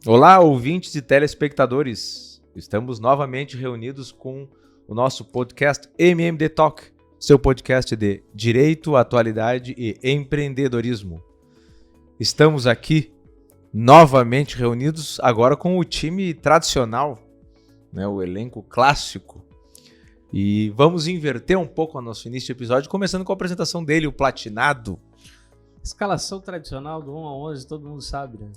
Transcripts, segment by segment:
Olá, ouvintes e telespectadores. Estamos novamente reunidos com o nosso podcast MMD Talk, seu podcast de direito, atualidade e empreendedorismo. Estamos aqui novamente reunidos agora com o time tradicional, né, o elenco clássico. E vamos inverter um pouco o nosso início de episódio, começando com a apresentação dele, o platinado. Escalação tradicional do 1 a 11, todo mundo sabe, né?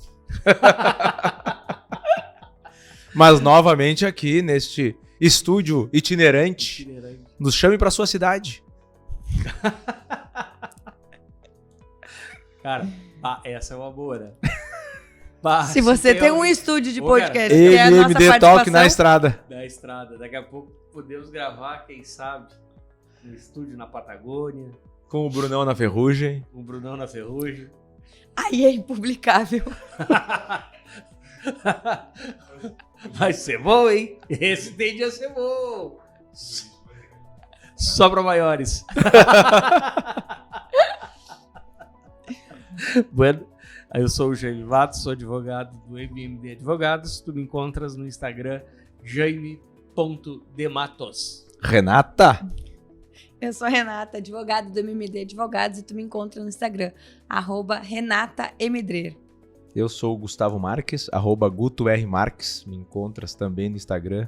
Mas novamente aqui neste estúdio itinerante. Nos chame para sua cidade. Cara, essa é uma boa, né? Se você tem um estúdio de podcast, que é a nossa MMD Talk na estrada. Na estrada. Daqui a pouco podemos gravar, quem sabe, no estúdio na Patagônia. Com o Brunão na Ferrugem. Com o Brunão na Ferrugem. Aí é impublicável. Vai ser bom, hein? Esse tende a ser bom. Só para maiores. Bueno, eu sou o Jaime Matos, sou advogado do MMD Advogados. Tu me encontras no Instagram jaime.dematos. Renata? Eu sou a Renata, advogada do MMD Advogados, e tu me encontra no Instagram, @RenataMdrer. Eu sou o Gustavo Marques, @GutoRMarques. Me encontras também no Instagram.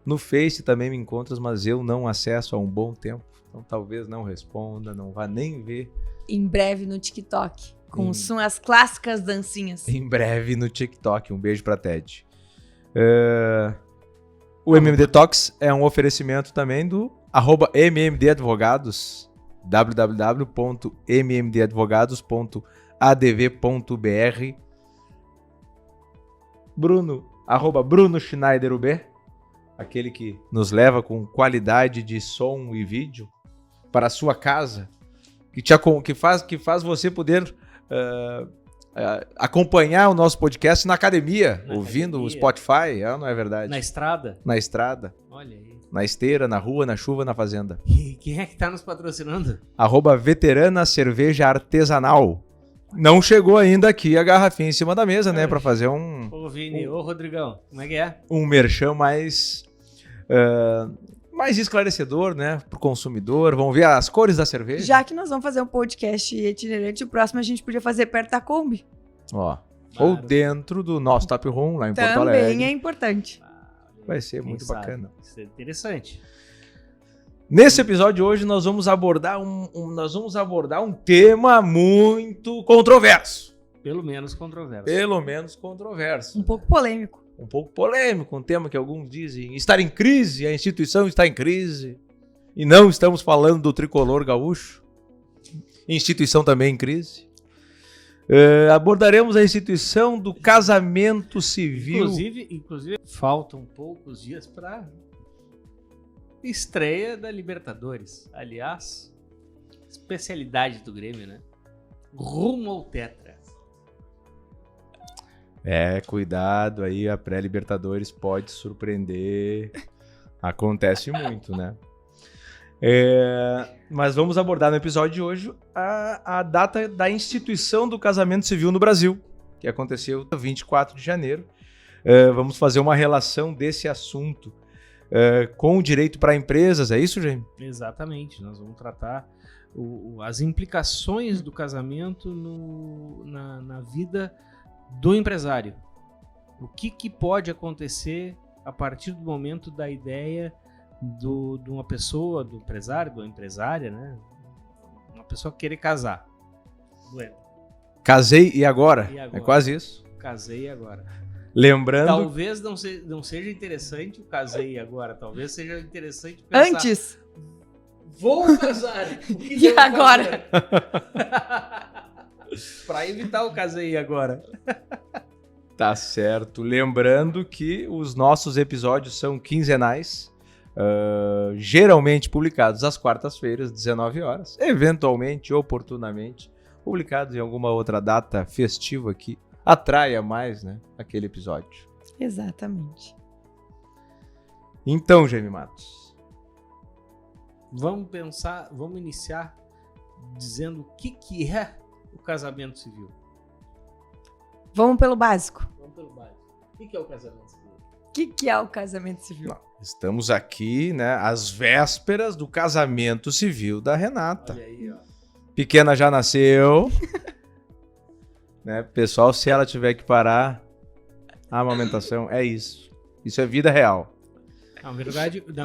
No Face também me encontras, mas eu não acesso há um bom tempo. Então talvez não responda, não vá nem ver. Em breve no TikTok, com as clássicas dancinhas. Em breve no TikTok. Um beijo pra Ted. O MMD Talks é um oferecimento também do @MMD Advogados, www.mmdadvogados.adv.br. Bruno, @Bruno Schneider UB, aquele que nos leva com qualidade de som e vídeo para a sua casa, que faz você poder acompanhar o nosso podcast na academia, ouvindo o Spotify, não é verdade? Na estrada? Na estrada. Olha aí. Na esteira, na rua, na chuva, na fazenda. E quem é que tá nos patrocinando? @Veterana Cerveja Artesanal. Não chegou ainda aqui a garrafinha em cima da mesa, né? Pra fazer Ô Vini, ô Rodrigão, como é que é? Um merchan mais esclarecedor, né? Pro consumidor. Vamos ver as cores da cerveja. Já que nós vamos fazer um podcast itinerante, o próximo a gente podia fazer perto da Kombi. Ó. Ou dentro do nosso Tap Room, lá em Porto Alegre. Também é importante. Vai ser muito bacana. Isso é interessante. Nesse episódio de hoje nós vamos abordar um tema muito controverso. Pelo menos controverso. Um pouco polêmico. Um tema que alguns dizem estar em crise, a instituição está em crise. E não estamos falando do tricolor gaúcho. Instituição também em crise. Abordaremos a instituição do casamento civil. Inclusive, faltam poucos dias para estreia da Libertadores. Aliás, especialidade do Grêmio, né? Rumo ao Tetra. Cuidado aí, a pré-Libertadores pode surpreender. Acontece muito, né? Mas vamos abordar no episódio de hoje a data da instituição do casamento civil no Brasil, que aconteceu 24 de janeiro. Vamos fazer uma relação desse assunto com o direito para empresas, é isso, Jaime? Exatamente, nós vamos tratar as implicações do casamento na vida do empresário. O que pode acontecer a partir do momento da ideia de uma pessoa, do empresário, da empresária, né? Uma pessoa querer casar. Bueno. Casei e agora? É quase isso. Casei e agora. Lembrando... Talvez não seja interessante o casei e agora. Talvez seja interessante pensar... Antes. Vou casar. E agora? Para evitar o casei e agora. Tá certo. Lembrando que os nossos episódios são quinzenais. Geralmente publicados às quartas-feiras, 19 horas, eventualmente, oportunamente, publicados em alguma outra data festiva que atraia mais, né, aquele episódio. Exatamente. Então, Jaime Matos, vamos iniciar dizendo o que é o casamento civil. Vamos pelo básico. conturbado. O que é o casamento civil? O que é o casamento civil? Estamos aqui, né, às vésperas do casamento civil da Renata. Olha aí, ó. Pequena já nasceu. Né, pessoal, se ela tiver que parar a amamentação, é isso. Isso é vida real. Na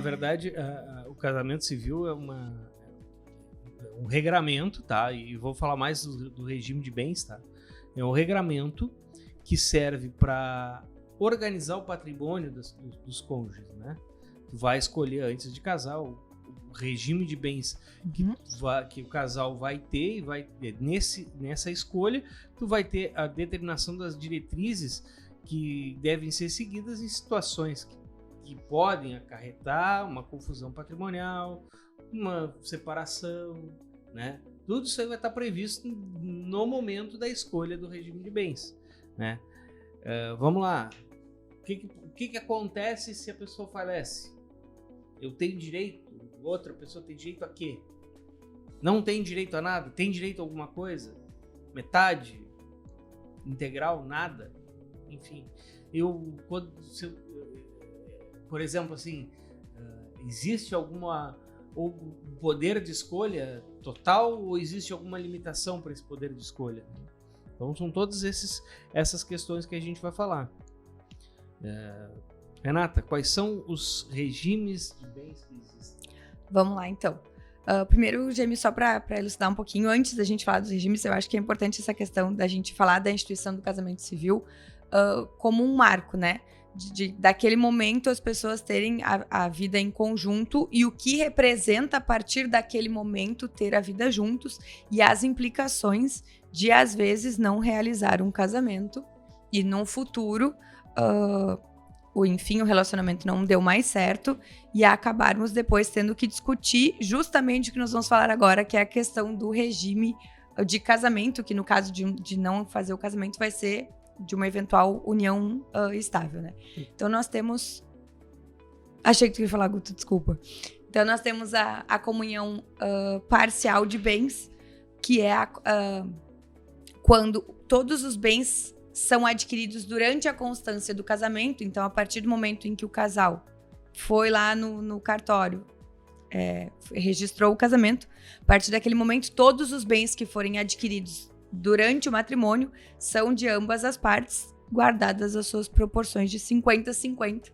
verdade, o casamento civil é um regramento, tá? E vou falar mais do regime de bens, tá? É um regramento que serve para organizar o patrimônio dos cônjuges, né? Tu vai escolher antes de casar o regime de bens que o casal vai ter, e nessa escolha tu vai ter a determinação das diretrizes que devem ser seguidas em situações que podem acarretar uma confusão patrimonial, uma separação, né? Tudo isso aí vai estar previsto no momento da escolha do regime de bens, né? Vamos lá. O que acontece se a pessoa falece? Eu tenho direito, outra pessoa tem direito a quê? Não tem direito a nada? Tem direito a alguma coisa? Metade? Integral? Nada? Enfim, por exemplo, assim, existe algum poder de escolha total ou existe alguma limitação para esse poder de escolha? Então são todas essas questões que a gente vai falar. Renata, quais são os regimes de bens que existem? Vamos lá, então. Primeiro, Gêmeo, só para elucidar um pouquinho, antes da gente falar dos regimes, eu acho que é importante essa questão da gente falar da instituição do casamento civil como um marco, né? Daquele momento as pessoas terem a vida em conjunto e o que representa a partir daquele momento ter a vida juntos e as implicações de, às vezes, não realizar um casamento e no futuro, enfim, o relacionamento não deu mais certo e acabarmos depois tendo que discutir justamente o que nós vamos falar agora, que é a questão do regime de casamento, que no caso de não fazer o casamento vai ser de uma eventual união estável, né? Então nós temos... Achei que tu ia falar, Guto, desculpa. Então nós temos a comunhão parcial de bens, que é quando todos os bens são adquiridos durante a constância do casamento. Então, a partir do momento em que o casal foi lá no cartório, registrou o casamento, a partir daquele momento, todos os bens que forem adquiridos durante o matrimônio são de ambas as partes, guardadas as suas proporções de 50-50.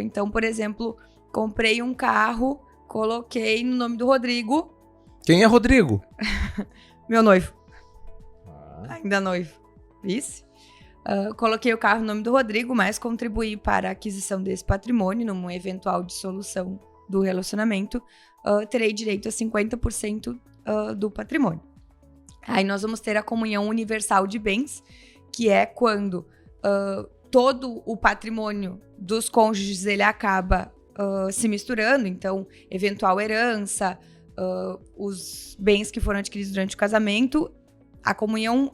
Então, por exemplo, comprei um carro, coloquei no nome do Rodrigo. Quem é Rodrigo? Meu noivo. Ainda noivo. Vice? Coloquei o carro no nome do Rodrigo, mas contribuí para a aquisição desse patrimônio numa eventual dissolução do relacionamento, terei direito a 50% do patrimônio. Aí nós vamos ter a comunhão universal de bens, que é quando todo o patrimônio dos cônjuges ele acaba se misturando, então eventual herança, os bens que foram adquiridos durante o casamento. A comunhão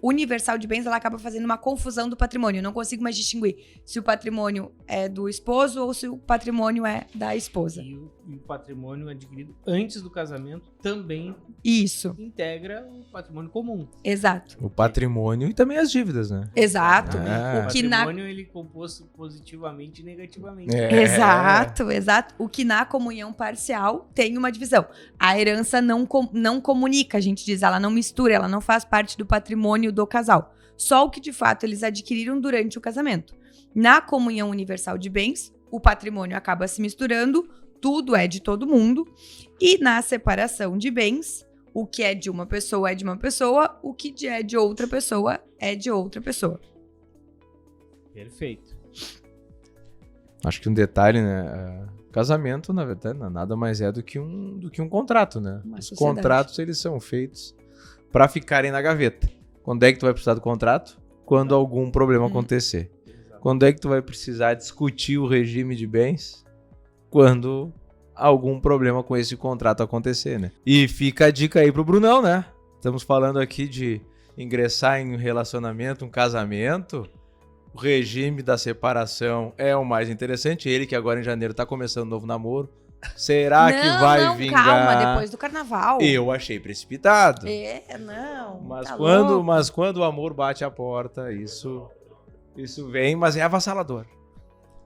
universal de bens, ela acaba fazendo uma confusão do patrimônio. Eu não consigo mais distinguir se o patrimônio é do esposo ou se o patrimônio é da esposa. E o patrimônio adquirido antes do casamento também integra o patrimônio comum. Exato. O patrimônio e também as dívidas, né? Exato. O patrimônio ele é composto positivamente e negativamente. Exato. O que na comunhão parcial tem uma divisão. A herança não comunica, a gente diz, ela não mistura, ela não faz parte do patrimônio do casal. Só o que de fato eles adquiriram durante o casamento. Na comunhão universal de bens, o patrimônio acaba se misturando, tudo é de todo mundo. E na separação de bens, o que é de uma pessoa é de uma pessoa, o que é de outra pessoa é de outra pessoa. Perfeito. Acho que um detalhe, né? Casamento, na verdade, nada mais é do que um contrato, né? Os contratos, eles são feitos para ficarem na gaveta. Quando é que tu vai precisar do contrato? Quando algum problema acontecer. Exato. Quando é que tu vai precisar discutir o regime de bens? Quando algum problema com esse contrato acontecer, né? E fica a dica aí pro Brunão, né? Estamos falando aqui de ingressar em um relacionamento, um casamento. O regime da separação é o mais interessante. Ele que agora em janeiro tá começando um novo namoro. Será que vai vingar? Calma, depois do carnaval. Eu achei precipitado. Não. Mas, tá quando, louco. mas quando o amor bate a porta, isso Isso vem, mas é avassalador.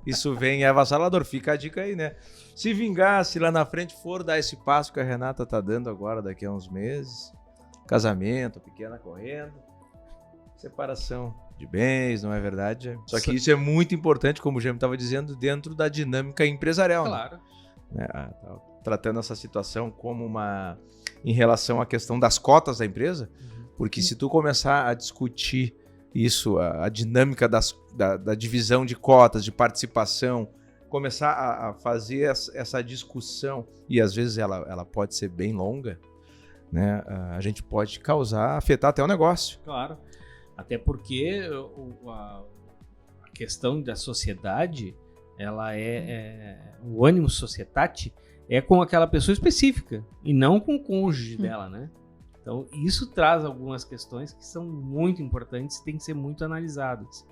Isso vem, é avassalador. Fica a dica aí, né? Se vingar, se lá na frente for dar esse passo que a Renata tá dando agora, daqui a uns meses, casamento, pequena correndo, separação de bens, não é verdade? Só que isso é muito importante, como o Gêmeo estava dizendo, dentro da dinâmica empresarial. Claro. Né? Tratando essa situação como em relação à questão das cotas da empresa, porque se tu começar a discutir isso, a dinâmica da divisão de cotas, de participação, começar a fazer essa discussão, e às vezes ela pode ser bem longa, né? A gente pode afetar até o negócio. Claro. Até porque a questão da sociedade, ela o ânimo societate é com aquela pessoa específica e não com o cônjuge dela, né? Então, isso traz algumas questões que são muito importantes e têm que ser muito analisadas,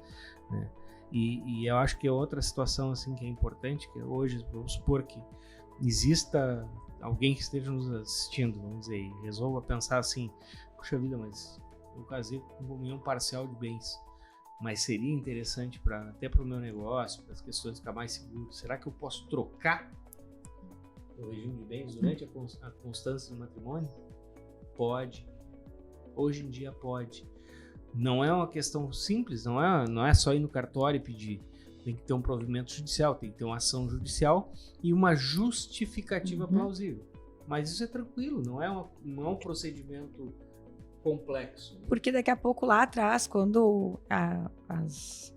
né? E eu acho que é outra situação assim, que é importante, que hoje, vamos supor que exista alguém que esteja nos assistindo, vamos dizer, e resolva pensar assim, puxa vida, mas eu casei com união parcial de bens, mas seria interessante até para o meu negócio, para as questões ficar mais seguras. Será que eu posso trocar o regime de bens durante a constância do matrimônio? Pode. Hoje em dia pode. Não é uma questão simples, não é só ir no cartório e pedir. Tem que ter um provimento judicial, tem que ter uma ação judicial e uma justificativa plausível. Mas isso é tranquilo, não é um procedimento complexo. Porque daqui a pouco lá atrás, quando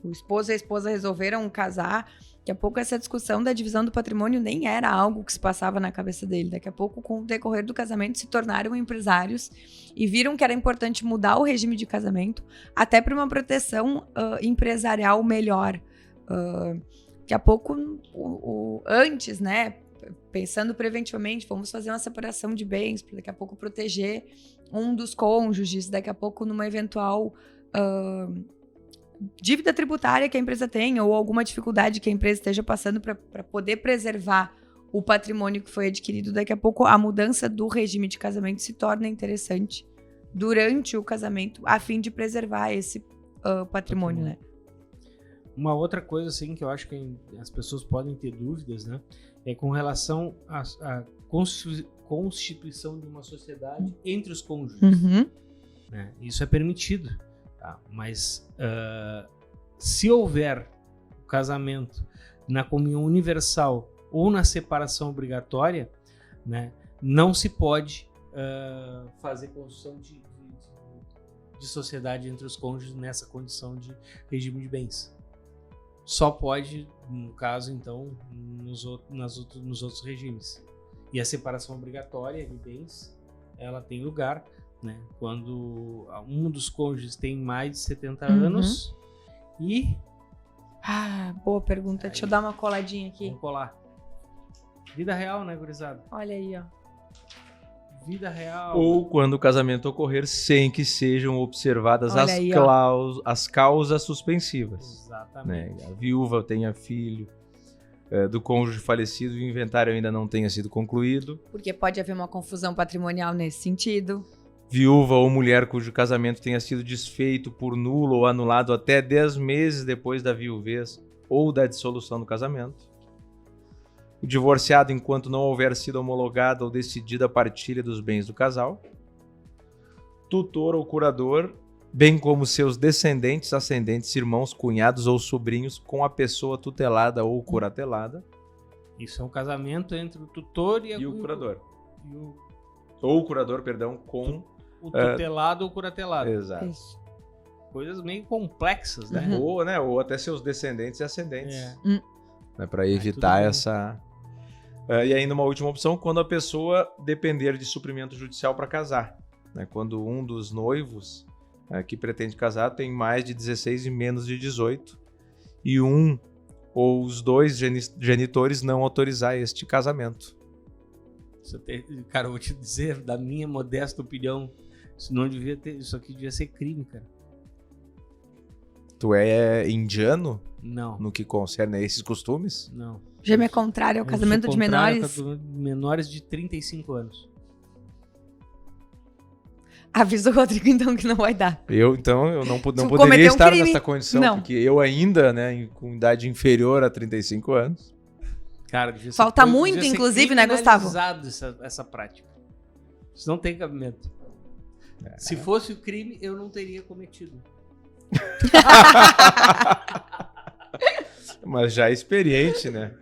o esposo e a esposa resolveram casar, daqui a pouco essa discussão da divisão do patrimônio nem era algo que se passava na cabeça dele. Daqui a pouco, com o decorrer do casamento, se tornaram empresários e viram que era importante mudar o regime de casamento até para uma proteção empresarial melhor. Daqui a pouco, antes, né, pensando preventivamente, vamos fazer uma separação de bens para daqui a pouco proteger um dos cônjuges, daqui a pouco numa eventual dívida tributária que a empresa tenha ou alguma dificuldade que a empresa esteja passando para poder preservar o patrimônio que foi adquirido. Daqui a pouco a mudança do regime de casamento se torna interessante durante o casamento a fim de preservar esse patrimônio, né? Uma outra coisa assim que eu acho que as pessoas podem ter dúvidas, né, é com relação à constituição de uma sociedade entre os cônjuges. Né? Isso é permitido, tá? Mas se houver o casamento na comunhão universal ou na separação obrigatória, né, não se pode fazer construção de sociedade entre os cônjuges nessa condição de regime de bens. Só pode, no caso, então, nos outros regimes. E a separação obrigatória de bens, ela tem lugar, né, quando um dos cônjuges tem mais de 70 anos e... boa pergunta. Deixa eu dar uma coladinha aqui. Vamos colar. Vida real, né, gurizada? Olha aí, ó. Vida real. Ou quando o casamento ocorrer sem que sejam observadas as causas suspensivas. Exatamente. Né? A viúva tenha filho, do cônjuge falecido, o inventário ainda não tenha sido concluído. Porque pode haver uma confusão patrimonial nesse sentido. Viúva ou mulher cujo casamento tenha sido desfeito por nulo ou anulado até 10 meses depois da viuvez ou da dissolução do casamento. O divorciado enquanto não houver sido homologada ou decidida a partilha dos bens do casal. Tutor ou curador, bem como seus descendentes, ascendentes, irmãos, cunhados ou sobrinhos com a pessoa tutelada ou curatelada. Isso é um casamento entre o tutor e o curador. Ou o curador, perdão, com... O tutelado ou curatelado. Exato. Isso. Coisas meio complexas, né? Ou até seus descendentes e ascendentes. Né, para evitar essa... E ainda uma última opção, quando a pessoa depender de suprimento judicial para casar. Né? Quando um dos noivos que pretende casar tem mais de 16 e menos de 18, e um ou os dois genitores não autorizar este casamento. Cara, eu vou te dizer, da minha modesta opinião, isso aqui devia ser crime, cara. Tu é indiano? Não. No que concerne a esses costumes? Não. Gêmeo é contrário ao casamento de menores? Menores de 35 anos. Avisa o Rodrigo, então, que não vai dar. Eu não Tu poderia cometeu um estar crime. nessa condição, Não. porque eu ainda, né, com idade inferior a 35 anos. Cara, devia ser Falta coisa- muito, devia ser inclusive, né, Gustavo? criminalizado essa prática. Isso não tem cabimento. Se fosse o crime, eu não teria cometido. Mas já experiente, né?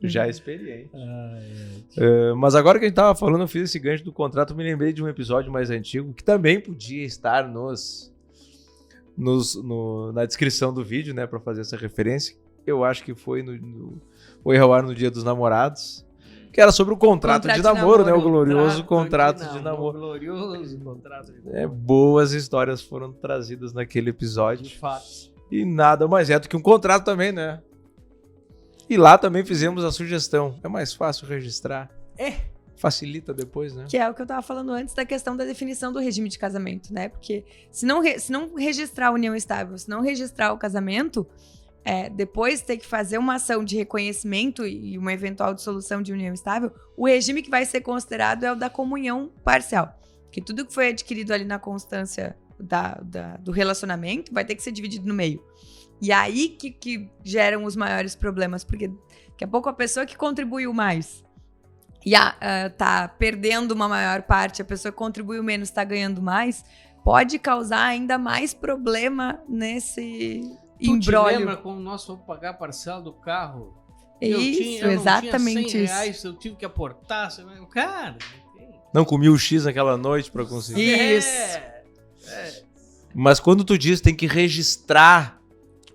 Já experiente. Mas agora que a gente tava falando, eu fiz esse gancho do contrato, me lembrei de um episódio mais antigo, que também podia estar na descrição do vídeo, né, pra fazer essa referência. Eu acho que foi foi ao ar no Dia dos Namorados, que era sobre o contrato de namoro, né? O glorioso contrato de namoro. Glorioso contrato de namoro. Boas histórias foram trazidas naquele episódio. De fato. E nada mais é do que um contrato também, né? E lá também fizemos a sugestão. É mais fácil registrar. Facilita depois, né? Que é o que eu tava falando antes da questão da definição do regime de casamento, né? Porque se não registrar a união estável, se não registrar o casamento, depois ter que fazer uma ação de reconhecimento e uma eventual dissolução de união estável, o regime que vai ser considerado é o da comunhão parcial. Que tudo que foi adquirido ali na constância do relacionamento vai ter que ser dividido no meio. E aí que geram os maiores problemas, porque daqui a pouco a pessoa que contribuiu mais tá perdendo uma maior parte, a pessoa que contribuiu menos tá ganhando mais, pode causar ainda mais problema nesse imbróglio. Tu te lembra quando nós fomos pagar a parcela do carro? Isso, eu exatamente não tinha 100 isso. reais, eu tive que aportar. Cara... Não comi o X naquela noite pra conseguir. Isso. Mas quando tu diz tem que registrar,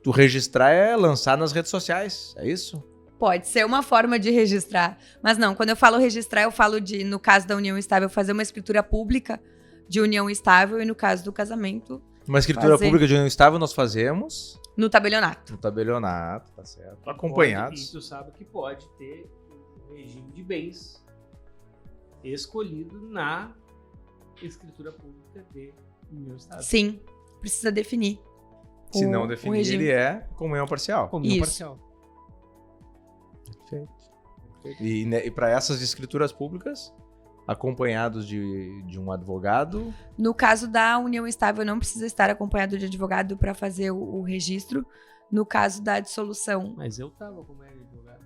tu registrar é lançar nas redes sociais, é isso? Pode ser uma forma de registrar. Mas não, quando eu falo registrar, eu falo de, no caso da união estável, fazer uma escritura pública de união estável e no caso do casamento, Uma escritura Fazer. pública de união estável nós fazemos no tabelionato. no tabelionato, tá certo. Acompanhados. E tu sabe que pode ter um regime de bens escolhido na escritura pública de união estável. Sim, precisa definir. Se o- não o definir, regime. ele é comunhão parcial. Comunhão Isso. parcial. Perfeito. E para essas escrituras públicas, acompanhados de um advogado, No caso da união estável, não precisa estar acompanhado de advogado para fazer o registro. No caso da dissolução, Mas eu tava como era advogado.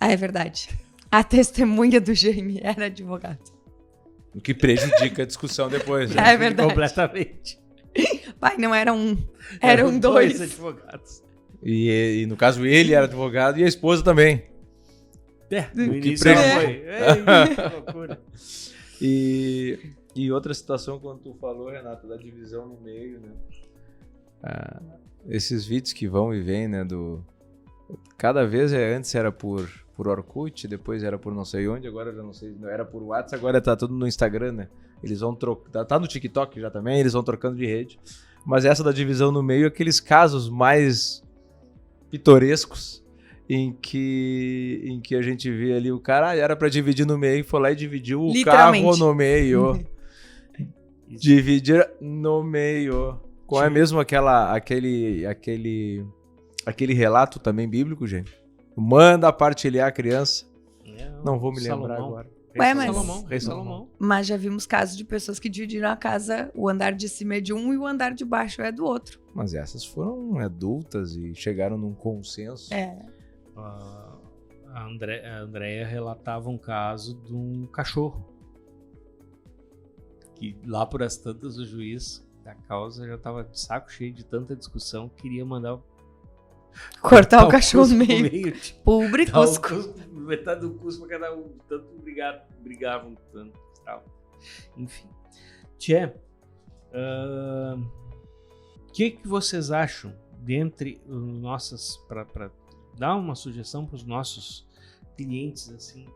é verdade. A testemunha do Jaime era advogado. o que prejudica a discussão depois. Né? É verdade. Completamente. Pai, não era um, eram dois. advogados. E no caso ele era advogado e a esposa também. No que início ela prejudica. foi. Ei, que loucura. E outra situação, quando tu falou, Renato, da divisão no meio, né? Esses vídeos que vão e vêm, né? Cada vez antes era por Orkut, depois era por não sei onde, agora já não sei, era por WhatsApp, agora tá tudo no Instagram, né? Eles vão trocar, tá no TikTok já também, eles vão trocando de rede. Mas essa da divisão no meio, aqueles casos mais pitorescos em que a gente vê ali o cara, era pra dividir no meio, foi lá e dividiu o Literalmente. carro no meio. Dividir no meio. Qual é mesmo aquele relato também bíblico, gente? Manda partilhar a criança. Não vou me lembrar agora. Ué, mas- Rei Salomão. Mas já vimos casos de pessoas que dividiram a casa, o andar de cima é de um e o andar de baixo é do outro. Mas essas foram adultas e chegaram num consenso. A Andréia relatava um caso de um cachorro. Que lá por as tantas o juiz da causa já estava de saco cheio de tanta discussão, queria mandar Cortar o cachorro no cuspo meio. tipo, Público. dar o cuspo, metade do cuspo pra cada um, tanto brigavam tanto e tal. Enfim. Tchê, o que vocês acham dentre nossas, para dar uma sugestão para os nossos clientes, assim,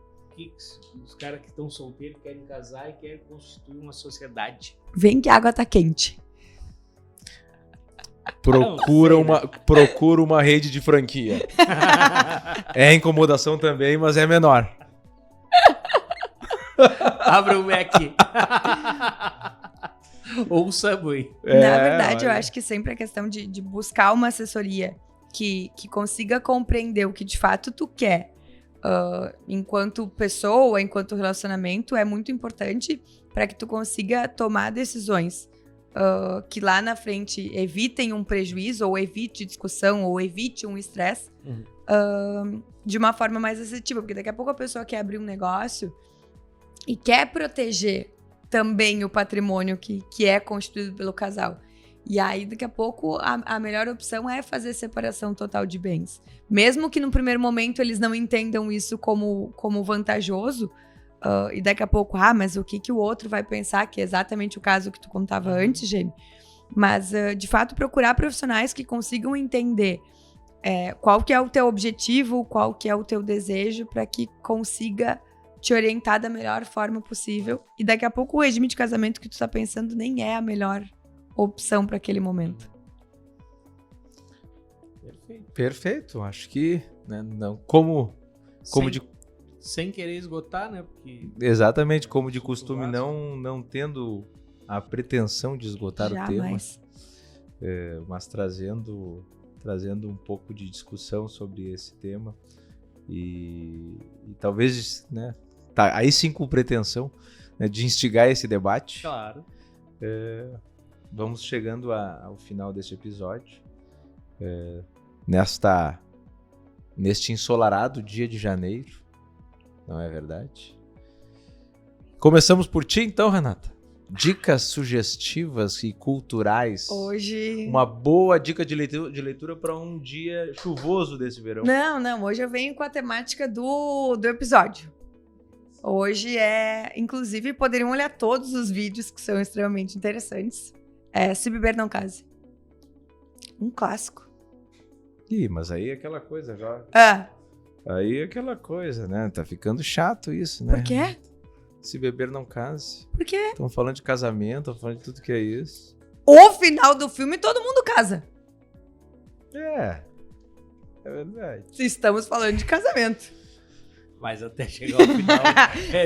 os caras que estão solteiros querem casar e querem constituir uma sociedade? Vem que a água tá quente. Procura uma rede de franquia. É incomodação também, mas é menor. Abra o Mac. Ou o Subway. Na verdade, eu olha. acho que sempre é questão de buscar uma assessoria que consiga compreender o que de fato tu quer, enquanto pessoa, enquanto relacionamento, é muito importante para que tu consiga tomar decisões que lá na frente evitem um prejuízo, ou evite discussão, ou evite um estresse, de uma forma mais assertiva. Porque daqui a pouco a pessoa quer abrir um negócio e quer proteger também o patrimônio que é constituído pelo casal. E aí, daqui a pouco, a melhor opção é fazer separação total de bens. Mesmo que no primeiro momento eles não entendam isso como vantajoso, e daqui a pouco, mas o que o outro vai pensar, que é exatamente o caso que tu contava antes, Jamie. Mas, de fato, procurar profissionais que consigam entender qual que é o teu objetivo, qual que é o teu desejo, para que consiga te orientar da melhor forma possível. E daqui a pouco o regime de casamento que tu tá pensando nem é a melhor opção para aquele momento. Perfeito. Acho que, né, não, como sem querer esgotar, né? Porque exatamente, como de costume, não tendo a pretensão de esgotar Jamais. o tema, mas trazendo um pouco de discussão sobre esse tema e talvez, né, aí sim com pretensão, né, de instigar esse debate. Claro. Vamos chegando ao final deste episódio. Neste ensolarado dia de janeiro, não é verdade? Começamos por ti então, Renata. Dicas sugestivas e culturais. Hoje... Uma boa dica de leitura para um dia chuvoso desse verão. Não. Hoje eu venho com a temática do episódio. Hoje inclusive, poderiam olhar todos os vídeos que são extremamente interessantes. Se Beber Não Case. Um clássico. Mas aí é aquela coisa já. Aí é aquela coisa, né? Tá ficando chato isso, né? Por quê? Se Beber Não Case. Por quê? Estão falando de casamento, estão falando de tudo que é isso. O final do filme, todo mundo casa. É verdade. Estamos falando de casamento. Mas até chegar ao final...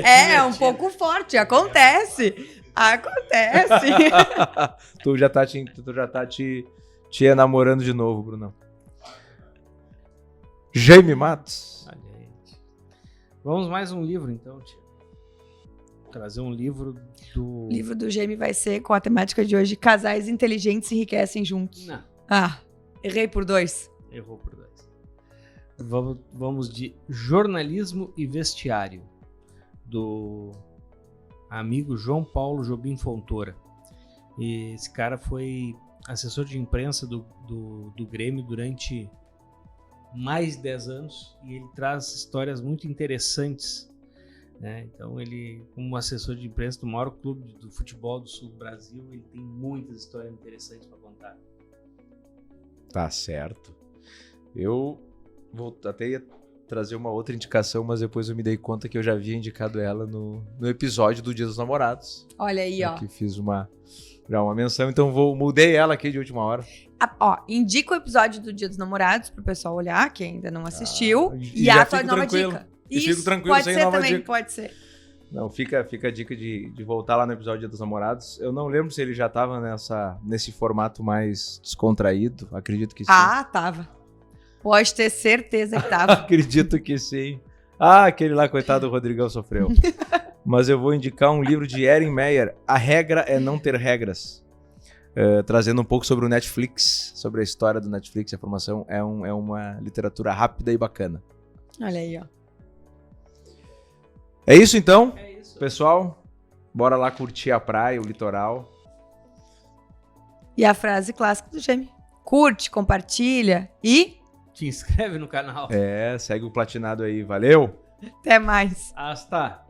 É um pouco forte, acontece. Tu já tá te enamorando de novo, Brunão. Jamie Matos. Vamos mais um livro, então, tia. Trazer um livro do... O livro do Jamie vai ser com a temática de hoje: Casais inteligentes enriquecem juntos. Não. Errei por 2. Errou por 2. Vamos de Jornalismo e Vestiário, do amigo João Paulo Jobim Fontoura. E esse cara foi assessor de imprensa do Grêmio durante mais de 10 anos e ele traz histórias muito interessantes, né? Então ele, como assessor de imprensa do maior clube do futebol do sul do Brasil, ele tem muitas histórias interessantes para contar. Tá certo. Eu vou até trazer uma outra indicação, mas depois eu me dei conta que eu já havia indicado ela no episódio do Dia dos Namorados. Olha aí, ó. Que fiz uma menção, então mudei ela aqui de última hora. Indica o episódio do Dia dos Namorados pro pessoal olhar, que ainda não assistiu. E a tua nova dica. Fico tranquilo pode sem ser nova também, dica. pode ser. Não, fica a dica de voltar lá no episódio Dia dos Namorados. Eu não lembro se ele já tava nesse formato mais descontraído. Acredito que sim. Tava. Pode ter certeza que tava. Acredito que sim. Aquele lá, coitado do Rodrigão, sofreu. Mas eu vou indicar um livro de Erin Meyer, A Regra é Não Ter Regras. Trazendo um pouco sobre o Netflix, sobre a história do Netflix. A formação é uma literatura rápida e bacana. Olha aí, ó. É isso então, É isso. pessoal. Bora lá curtir a praia, o litoral. E a frase clássica do Jamie: curte, compartilha e Te inscreve no canal. Segue o Platinado aí. Valeu! até mais. Hasta!